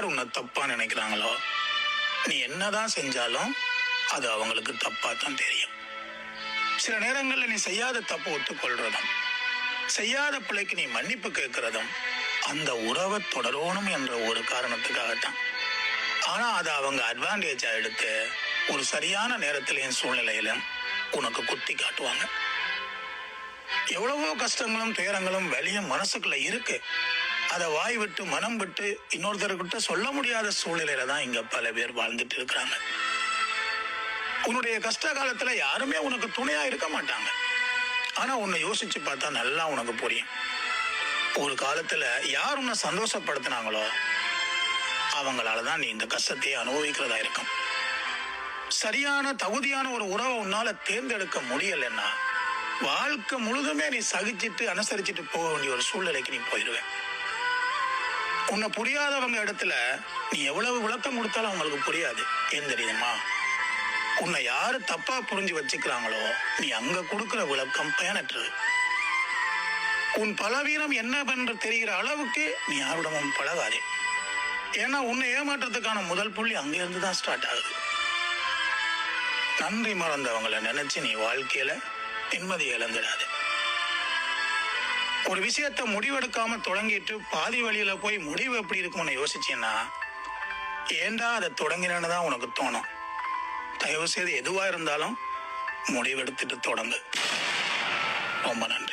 உன்னை தப்பா நினைக்கிறாங்களோ, நீ என்னதான் செஞ்சாலும் அது அவங்களுக்கு தப்பா தான் தெரியும். சில நேரங்கள்ல நீ செய்யாத தப்பு ஒத்துக்கொள்றதும், செய்யாத பிள்ளைக்கு நீ மன்னிப்பு கேட்கறதும் அந்த உறவை தொடரணும் என்ற ஒரு காரணத்துக்காகத்தான். ஆனா அதை அவங்க அட்வான்டேஜா எடுத்து ஒரு சரியான நேரத்திலையும் சூழ்நிலையிலும் உனக்கு குத்தி காட்டுவாங்க. எவ்வளவோ கஷ்டங்களும் துயரங்களும் வெளிய மனசுக்குள்ள இருக்கு. அதை வாய் விட்டு மனம் விட்டு இன்னொருத்தர்கிட்ட சொல்ல முடியாத சூழ்நிலையில தான் இங்க பல பேர் வாழ்ந்துட்டு இருக்கிறாங்க. உன்னுடைய கஷ்ட காலத்துல யாருமே உனக்கு துணையா இருக்க மாட்டாங்க. ஆனா உன்னை யோசிச்சு பார்த்தா நல்லா உனக்கு புரியும். ஒரு காலத்துல யார் உன்னை சந்தோஷப்படுத்தினாங்களோ அவங்களாலதான் நீ இந்த கஷ்டத்தை அனுபவிக்கிறதா இருக்கும். சரியான தகுதியான ஒரு உறவை உன்னால தேர்ந்தெடுக்க முடியலன்னா வாழ்க்கை முழுதுமே நீ சகிச்சிட்டு அனுசரிச்சுட்டு போக வேண்டிய ஒரு சூழ்நிலைக்கு நீ போயிடுவேன். உன்னை புரியாதவங்க இடத்துல நீ எவ்வளவு விளக்கம் கொடுத்தாலும் அவங்களுக்கு புரியாது. ஏன் தெரியுமா? உன்னை யாரு தப்பா புரிஞ்சு வச்சுக்கிறாங்களோ நீ அங்க கொடுக்கிற விளக்கம் பயனற்றது. உன் பலவீனம் என்னவென்று தெரிகிற அளவுக்கு நீ யாருடமும் பழகாதே. ஏன்னா உன்னை ஏமாற்றத்துக்கான முதல் புள்ளி அங்க இருந்து தான் ஸ்டார்ட் ஆகுது. நன்றி மறந்தவங்களை நினைச்சு நீ வாழ்க்கையில நிம்மதியை இழந்துடாது. ஒரு விஷயத்த முடிவெடுக்காம தொடங்கிட்டு பாதி வழியில போய் முடிவு எப்படி இருக்கும்னு யோசிச்சேன்னா ஏண்டா அதை தொடங்கினு தான் உனக்கு தோணும். தயவு செய்து எதுவா இருந்தாலும் முடிவெடுத்துட்டு தொடங்கு. ரொம்ப நன்றி.